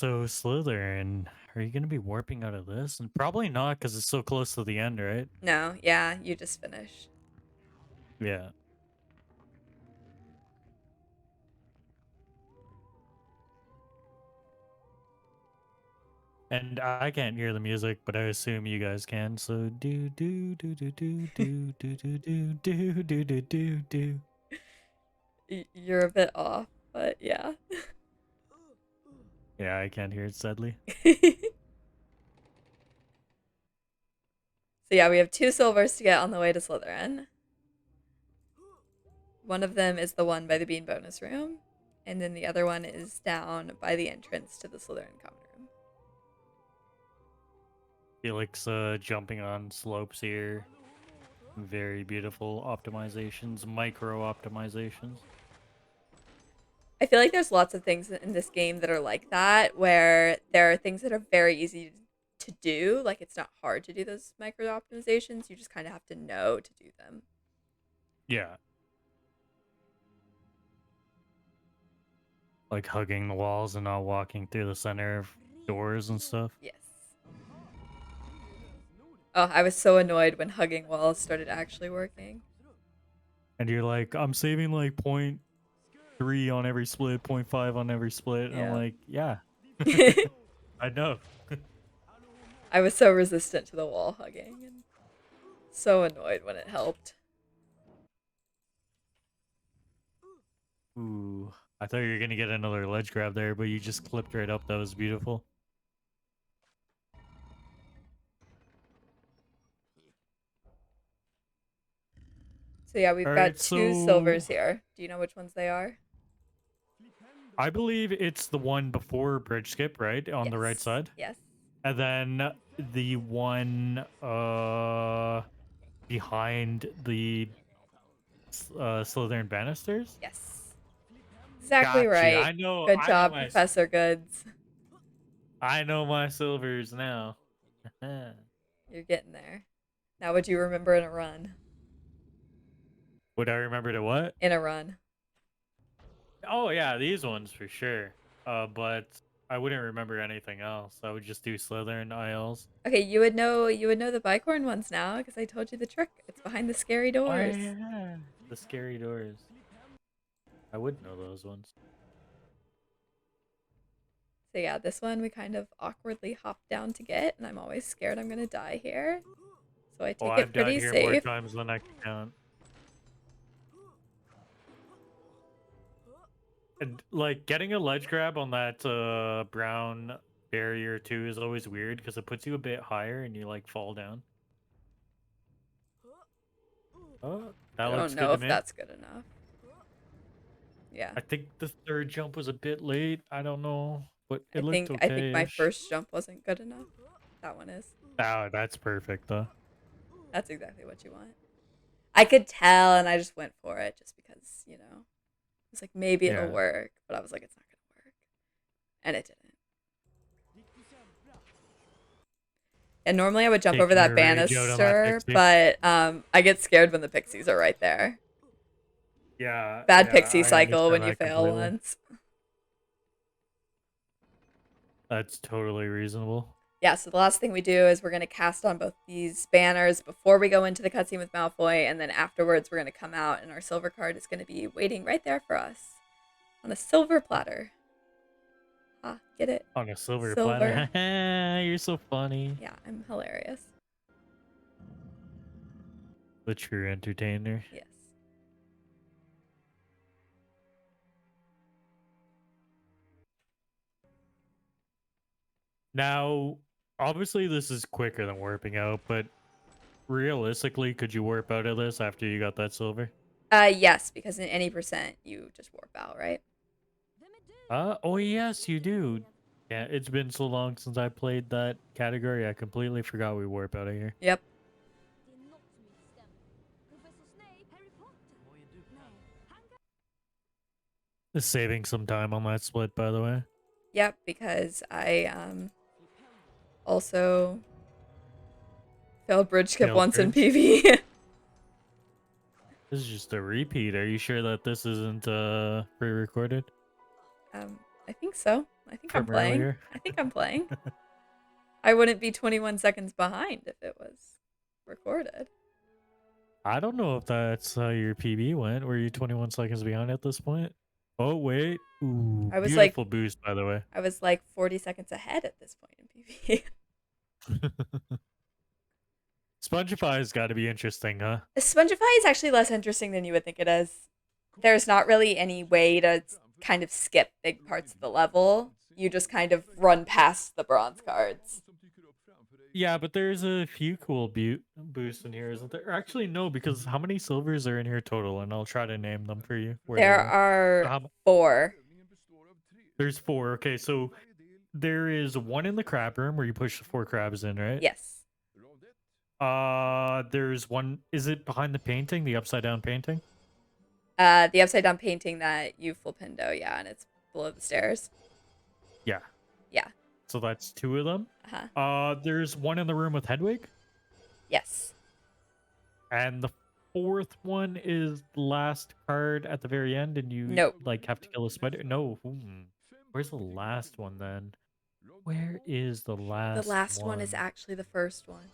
So, Slytherin, are you going to be warping out of this? And probably not, because it's so close to the end, right? no, yeah, you just finished. Yeah. And I can't hear the music, but I assume you guys can. So do do do do do do do do do do do do do do. You're a bit off, but yeah. Yeah, I can't hear it sadly. So yeah, we have 2 silvers to get on the way to Slytherin. One of them is the one by the bean bonus room, and then the other one is down by the entrance to the Slytherin common room. Felix jumping on slopes here. Very beautiful optimizations, micro optimizations. I feel like there's lots of things in this game that are like that, where there are things that are very easy to do. Like, it's not hard to do those micro optimizations. You just kind of have to know to do them. Yeah. Like hugging the walls and not walking through the center of doors and stuff. Yes. Oh, I was so annoyed when hugging walls started actually working. And you're like, I'm saving like 0.3 on every split, 0.5 on every split. And I'm Yeah. like, yeah. I know. I was so resistant to the wall hugging and so annoyed when it helped. Ooh. I thought you were going to get another ledge grab there, but you just clipped right up. That was beautiful. So yeah, we've All got right, 2 so silvers here. Do you know which ones they are? I believe it's the one before bridge skip, right? On the right Yes. side. Yes. And then the one behind the Slytherin banisters. Yes. Exactly Got you. right. I know. Good I know job, my. Professor Goods. I know my silvers now. You're getting there. Now, would you remember in a run? Would I remember to what? In a run. Oh yeah, these ones for sure. But I wouldn't remember anything else. I would just do Slytherin ILs. Okay, you would know the bicorn ones now because I told you the trick. It's behind the scary Oh doors. yeah, the scary doors. I would know those ones. So yeah, this one we kind of awkwardly hop down to get, and I'm always scared I'm gonna die here. So I Oh, take I've it died pretty here more safe. times than I can count. And like getting a ledge grab on that brown barrier too is always weird because it puts you a bit higher and you like fall down. Oh, that I looks don't good know to if me. that's good enough. Yeah. I think the third jump was a bit late. I don't know, but it looked I think my okay-ish. first jump wasn't good enough. That one is. Oh, that's perfect though. That's exactly what you want. I could tell, and I just went for it just because, I was like, maybe it'll Yeah. work, but I was like, it's not gonna work, and it didn't. And normally I would jump over Taking that your rage out on that banister, pixie. but I get scared when the pixies are right there. Yeah. Bad yeah, pixie I cycle when understand you that fail completely. once. That's totally reasonable. Yeah, so the last thing we do is we're going to cast on both these banners before we go into the cutscene with Malfoy, and then afterwards we're going to come out, and our silver card is going to be waiting right there for us on a silver platter. Ah, get it? On a silver Silver. platter. You're so funny. Yeah, I'm hilarious. The true entertainer. Yes. Now, obviously this is quicker than warping out, but realistically, could you warp out of this after you got that silver? Yes, because in any percent you just warp out, right? Oh yes, you do. Yeah, it's been so long since I played that category, I completely forgot we warp out of here. Yep. Just saving some time on that split, by the way. Yep, because I also failed bridge skip Failed once in bridge? PV. This is just a repeat. Are you sure that this isn't pre-recorded I think so. I think I'm from playing. earlier? I think I'm playing. I wouldn't be 21 seconds behind if it was recorded. I don't know if that's how your PB went. Were you 21 seconds behind at this point? Oh wait. Ooh, I was beautiful boost, by the way. I was like 40 seconds ahead at this point in PV. Spongify's got to be interesting, huh? Spongify is actually less interesting than you would think it is. There's not really any way to kind of skip big parts of the level. You just kind of run past the bronze cards. Yeah, but there's a few cool boosts in here, isn't there? Actually, no, because how many silvers are in here total? And I'll try to name them for you. Where There they are How- 4. There's 4. Okay, so there is one in the crab room where you push the 4 crabs in, right? Yes. There's one. Is it behind the painting, the upside down painting? The upside down painting that you flipindo, yeah, and it's below the stairs. Yeah. Yeah. So that's 2 of them. Uh-huh. There's one in the room with Hedwig. Yes. And the 4th one is the last card at the very end, and you Nope. like have to kill a spider. No. Where's the last one then? Where is the last? The last one is actually the first one.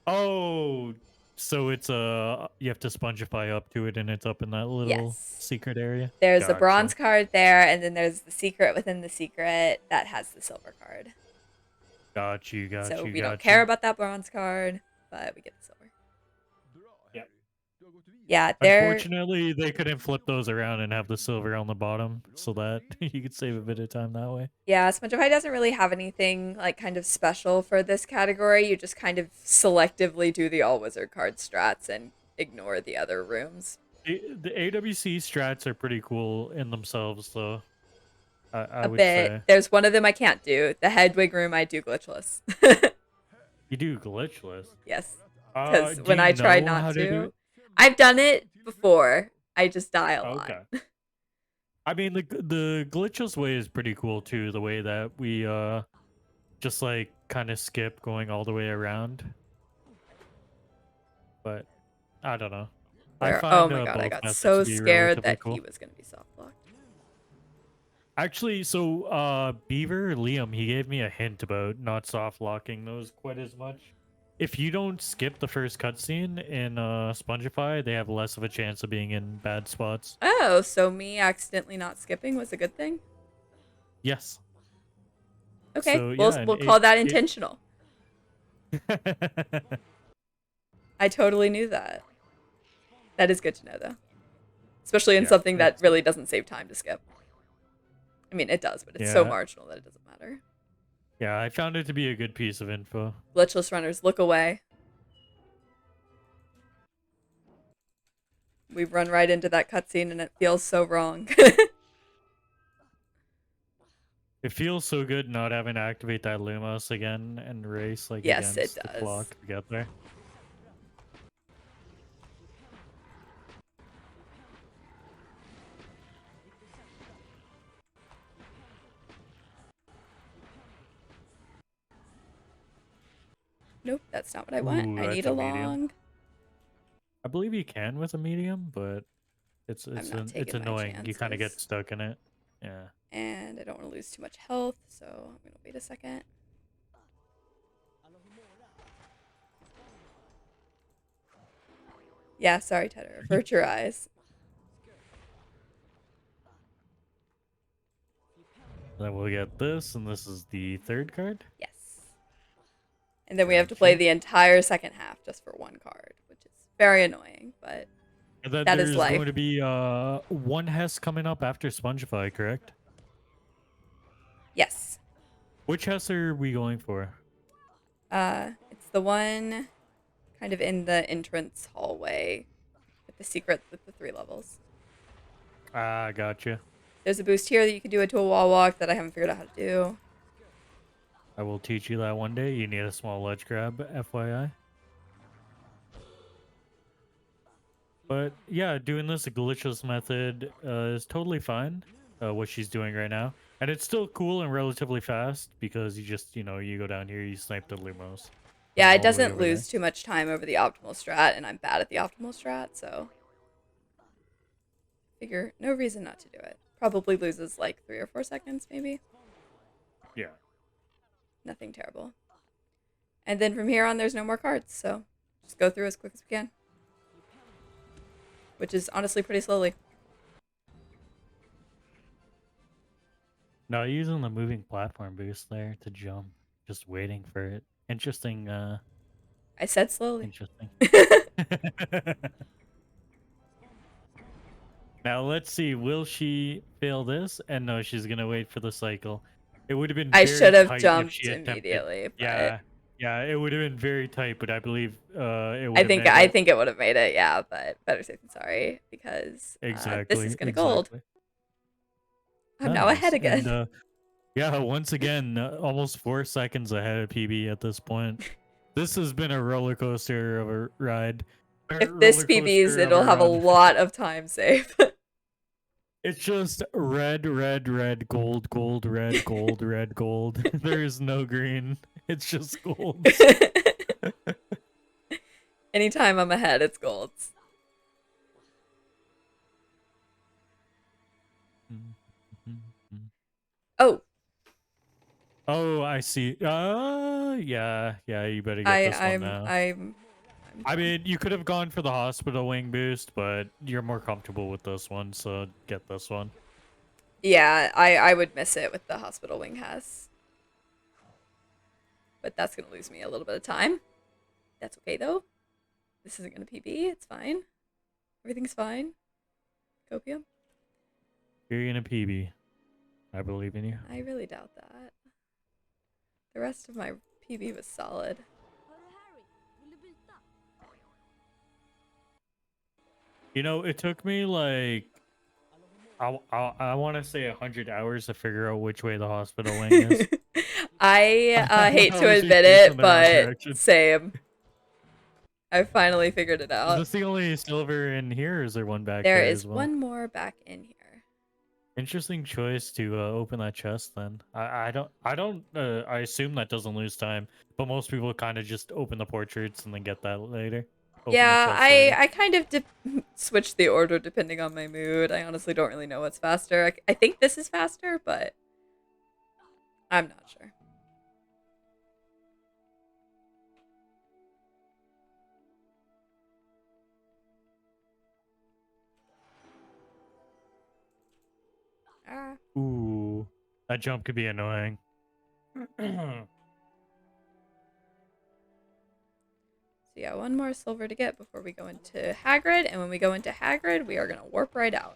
Oh, so it's you have to spongify up to it, and it's up in that little secret area. There's a bronze card there, and then there's the secret within the secret that has the silver card. Got you. So we don't care about that bronze card, but we get the silver. Yeah, unfortunately, they couldn't flip those around and have the silver on the bottom, so that you could save a bit of time that way. Yeah, Spongify doesn't really have anything like kind of special for this category. You just kind of selectively do the all wizard card strats and ignore the other rooms. The AWC strats are pretty cool in themselves, though. I would bit. say. There's one of them I can't do. The Hedwig room I do glitchless. You do glitchless? Yes. Because when I know try how not to do to, it? I've done it before. I just die a lot. Okay. I mean, the glitchless way is pretty cool too. The way that we just like kind of skip going all the way around. But I don't know. I find, oh my god, I both got methods so to be scared relatively that cool. he was going to be soft blocked. Actually, so Beaver Liam, he gave me a hint about not soft locking those quite as much. If you don't skip the first cutscene in Spongify, they have less of a chance of being in bad spots. Oh, so me accidentally not skipping was a good thing? Yes. Okay, So, yeah, we'll call that intentional. I totally knew that. That is good to know, though. Especially in something that really doesn't save time to skip. I mean, it does, but it's so marginal that it doesn't matter. Yeah, I found it to be a good piece of info. Glitchless runners, look away. We run right into that cutscene and it feels so wrong. It feels so good not having to activate that Lumos again and race like against the clock to get there. Nope, that's not what I want. I need a long. Medium. I believe you can with a medium, but it's annoying. You kind of get stuck in it. Yeah. And I don't want to lose too much health, so I'm going to wait a second. Yeah, sorry, Tedder. Avert your eyes. Then we'll get this, and this is the third card. Yes. And then we have to play Gotcha. the entire second half just for one card, which is very annoying, but And then that is there's life. going to be one Hess coming up after Spongify, correct? Yes. Which Hess are we going for? It's the one kind of in the entrance hallway with the secret with the 3 levels. Ah, gotcha. There's a boost here that you can do it to a wall walk that I haven't figured out how to do. I will teach you that one day. You need a small ledge grab, FYI. But yeah, doing this glitchless method is totally fine. What she's doing right now, and it's still cool and relatively fast because you just you go down here, you snipe the Lumos. Yeah, it all the way doesn't over there. lose too much time over the optimal strat, and I'm bad at the optimal strat, so figure no reason not to do it. Probably loses like 3 or 4 seconds, maybe. Yeah. Nothing terrible. And then from here on, there's no more cards, so just go through as quick as we can. Which is honestly pretty slowly. No, using the moving platform boost there to jump, just waiting for it. Interesting. I said slowly. Interesting. Now let's see. Will she fail this? And no, she's gonna wait for the cycle. It would have been I very should have tight if jumped she attempted. immediately, but Yeah, yeah, it would have been very tight, but I believe it would I have think made I it. think it would have made it, yeah, but better safe than sorry because this is gonna gold. I'm now ahead Nice. again. And yeah, once again, almost 4 seconds ahead of PB at this point. This has been a roller coaster of a ride. If this PBs, it'll have a lot of time save. It's just red, red, red, gold, gold, red, gold, red, gold. There is no green. It's just gold. Anytime I'm ahead, it's golds. Oh. Oh, I see. Yeah, you better get this one now. I mean, you could have gone for the hospital wing boost, but you're more comfortable with this one, so get this one. Yeah, I would miss it with the hospital wing has. But that's going to lose me a little bit of time. That's okay, though. This isn't going to PB. It's fine. Everything's fine. Copium? You're gonna PB. I believe in you. I really doubt that. The rest of my PB was solid. You know, it took me like I want to say 100 hours to figure out which way the hospital wing is. I hate to was admit facing it, the wrong but direction. same. I finally figured it Is out. this the only silver in here, or is there one back There there is as well? one more back in here. Interesting choice to open that chest. Then I assume that doesn't lose time, but most people kind of just open the portraits and then get that later. Yeah, I kind of switch the order depending on my mood. I honestly don't really know what's faster. I think this is faster, but I'm not sure. Ooh, that jump could be annoying. So yeah, one more silver to get before we go into Hagrid, and when we go into Hagrid, we are gonna warp right out.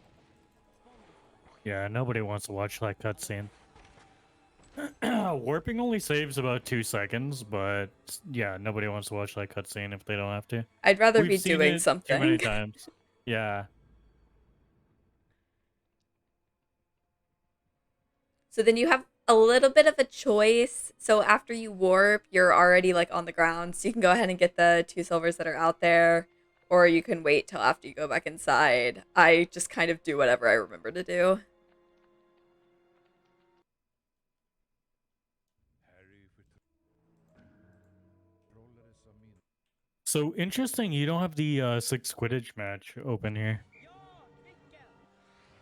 Yeah, nobody wants to watch that cutscene. Warping only saves about 2 seconds, but yeah, nobody wants to watch that cutscene if they don't have to. I'd rather We've be seen doing it something. too many times. Yeah. So then you have a little bit of a choice. So after you warp, you're already like on the ground, so you can go ahead and get the 2 silvers that are out there, or you can wait till after you go back inside. I just kind of do whatever I remember to do. So interesting, you don't have the 6 Quidditch match open here.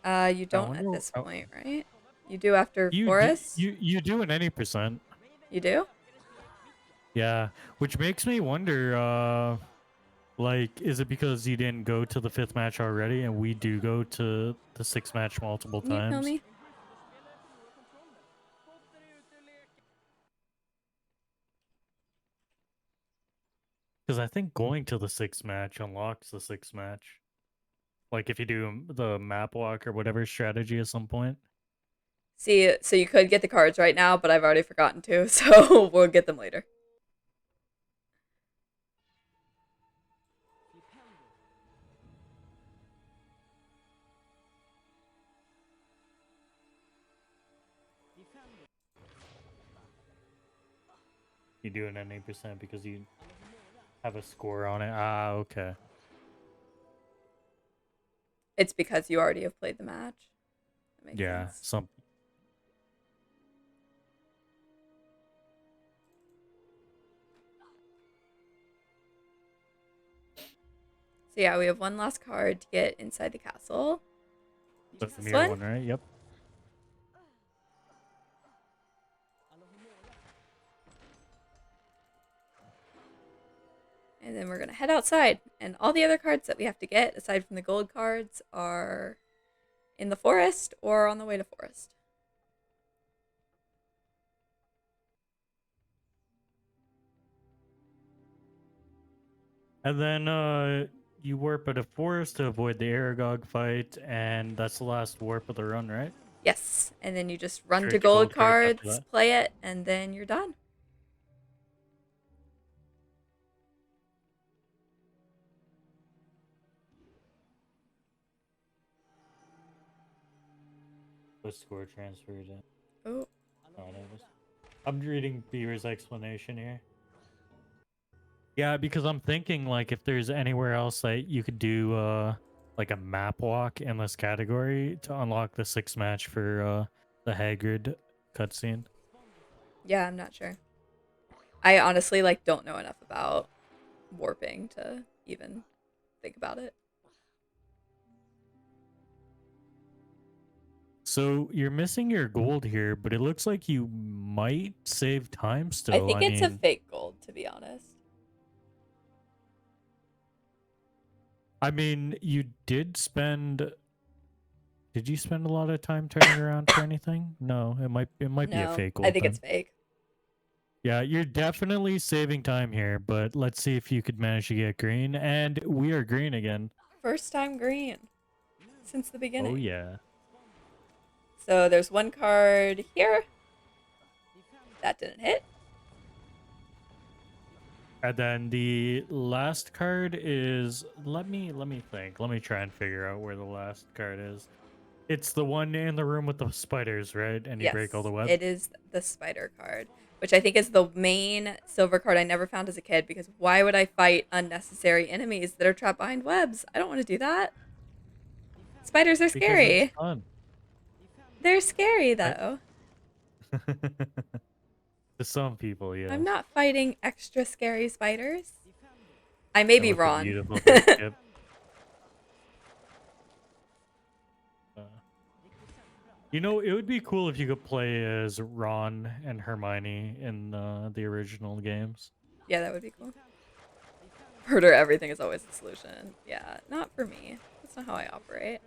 You I don't at wonder. this point, right? You do after You do, forest? you do an any percent. You do? Yeah, which makes me wonder. Like, is it because you didn't go to the 5th match already, and we do go to the 6th match multiple Can you kill times? me? Because I think going to the 6th match unlocks the 6th match. Like if you do the map walk or whatever strategy at some point. See, so you could get the cards right now, but I've already forgotten to, so we'll get them later. You do an any percent because you have a score on it. Ah, okay. It's because you already have played the match. That makes Yeah, sense. some. So yeah, we have one last card to get inside the castle. The Which is this Vermeer one. one, right? Yep. And then we're going to head outside. And all the other cards that we have to get, aside from the gold cards, are in the forest or on the way to forest. And then you warp at a forest to avoid the Aragog fight, and that's the last warp of the run, right? Yes. And then you just run to Straight to gold gold cards after cards, that. play it, and then you're done. The score transferred in. Oh. Oh, I'm reading Beaver's explanation here. Yeah, because I'm thinking like if there's anywhere else that you could do like a map walk in this category to unlock the 6th match for the Hagrid cutscene. Yeah, I'm not sure. I honestly like don't know enough about warping to even think about it. So you're missing your gold here, but it looks like you might save time still. I think it's a mean, fake gold, to be honest. You did spend. Did you spend a lot of time turning around for anything? No, it might be a No, fake I gold think then. it's fake. Yeah, you're definitely saving time here, but let's see if you could manage to get green. And we are green again. First time green since the beginning. Oh, yeah. So there's one card here. That didn't hit. And then the last card is let me think. Let me try and figure out where the last card is. It's the one in the room with the spiders, right? And you break all the Yes, web. it is the spider card, which I think is the main silver card I never found as a kid, because why would I fight unnecessary enemies that are trapped behind webs? I don't want to do that. Spiders are Because it's scary. fun. They're scary, I... though. To some people, yes. I'm not fighting extra scary spiders. I may And be with the wrong. beautiful big skip. You know, it would be cool if you could play as Ron and Hermione in the original games. Yeah, that would be cool. Murder everything is always the solution. Yeah, not for me. That's not how I operate.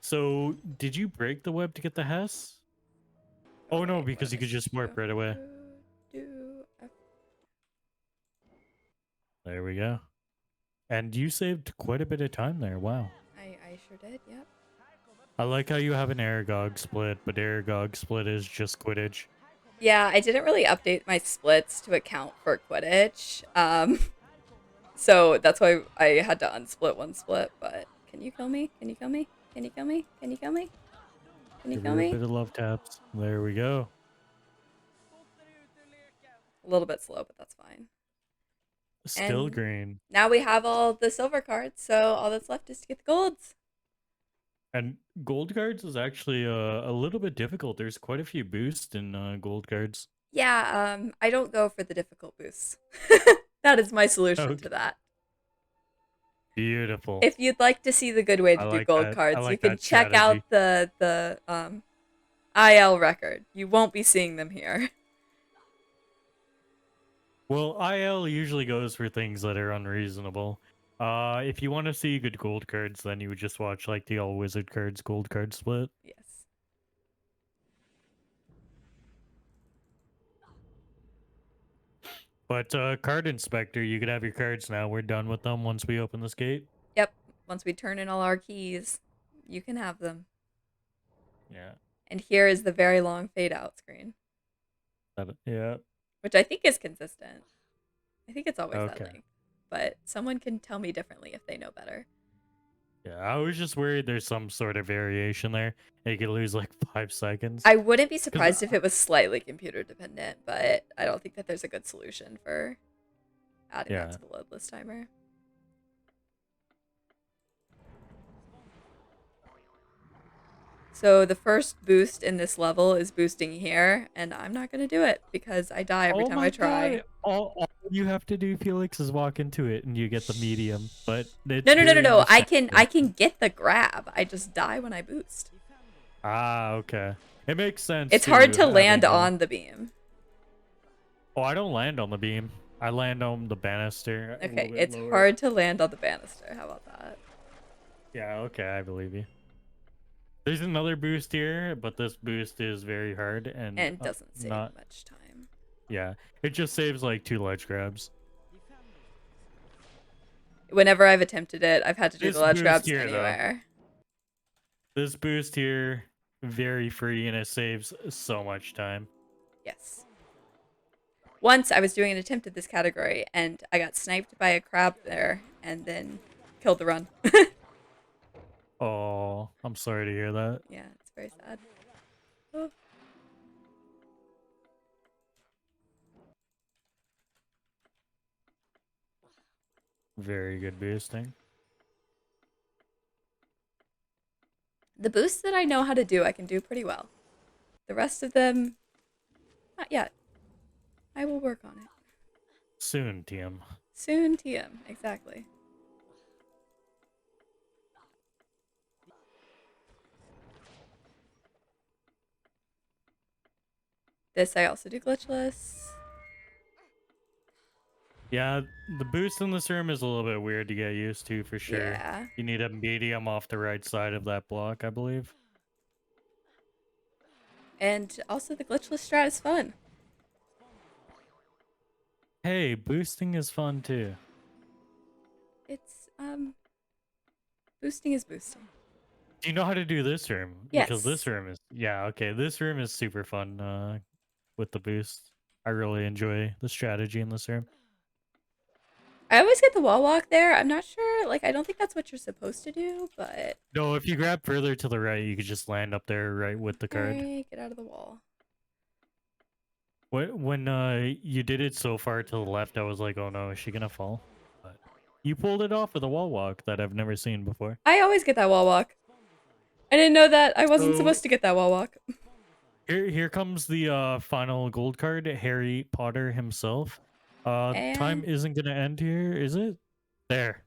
So, did you break the web to get the Hess? Oh no, Wait, because you could just warp right away. There we go. And you saved quite a bit of time there. Wow. I sure did, yep. I like how you have an Aragog split, but Aragog split is just Quidditch. Yeah, I didn't really update my splits to account for Quidditch. So that's why I had to unsplit one split, but can you kill me? Can you kill me? Can you kill me? Can you kill me? Can you Give kill her a me? bit of love taps. There we go. A little bit slow, but that's fine. Still And green. now we have all the silver cards, so all that's left is to get the golds. And gold cards is actually a little bit difficult. There's quite a few boosts in gold cards. Yeah, I don't go for the difficult boosts. That is my solution Okay. to that. Beautiful. If you'd like to see the good way to I do like gold that. I cards, you like can that check out strategy. the IL record. You won't be seeing them here. Well, IL usually goes for things that are unreasonable. If you want to see good gold cards, then you would just watch like the all wizard cards gold card split. Yes. But card inspector, you can have your cards now. We're done with them once we open this gate. Yep. Once we turn in all our keys, you can have them. Yeah. And here is the very long fade out screen, Yeah. which I think is consistent. I think it's always that Okay. length, but someone can tell me differently if they know better. Yeah, I was just worried there's some sort of variation there. And you could lose like 5 seconds. I wouldn't be 'Cause, surprised if it was slightly computer dependent, but I don't think that there's a good solution for adding that yeah. to the load list timer. So the first boost in this level is boosting here, and I'm not going to do it because I die every Oh time my I try. god! All you have to do, Felix, is walk into it and you get the medium. But it's No, no, no, no, very no. I understandable. can get the grab. I just die when I boost. Ah, okay. It makes sense. It's hard to land having on the beam. Oh, I don't land on the beam. I land on the banister a little Okay, bit it's lower. hard to land on the banister. How about that? Yeah, okay, I believe you. There's another boost here, but this boost is very hard and Doesn't save not. much time. Yeah, it just saves like 2 ledge grabs. Whenever I've attempted it, I've had to do This the ledge boost grabs here, though. anywhere. This boost here, very free, and it saves so much time. Yes. Once I was doing an attempt at this category, and I got sniped by a crab there, and then killed the run. Oh, I'm sorry to hear that. Yeah, it's very sad. Oh. Very good boosting. The boosts that I know how to do, I can do pretty well. The rest of them, not yet. I will work on it. Soon, TM. Soon, TM, exactly. This I also do glitchless. Yeah, the boost in this room is a little bit weird to get used to for sure. Yeah. You need a medium off the right side of that block, I believe. And also the glitchless strat is fun. Hey, boosting is fun too. It's, boosting is boosting. Do you know how to do this room? Yes. Because this room is, yeah, okay, this room is super fun with the boost. I really enjoy the strategy in this room. I always get the wall walk there. I'm not sure, like, I don't think that's what you're supposed to do, but... No, if you grab further to the right, you could just land up there right with the card. Alright, get out of the wall. When you did it so far to the left, I was like, oh no, is she gonna fall? But you pulled it off with a wall walk that I've never seen before. I always get that wall walk. I didn't know that I wasn't So- supposed to get that wall walk. Here comes the final gold card, Harry Potter himself. Time And- isn't gonna end here, is it? There.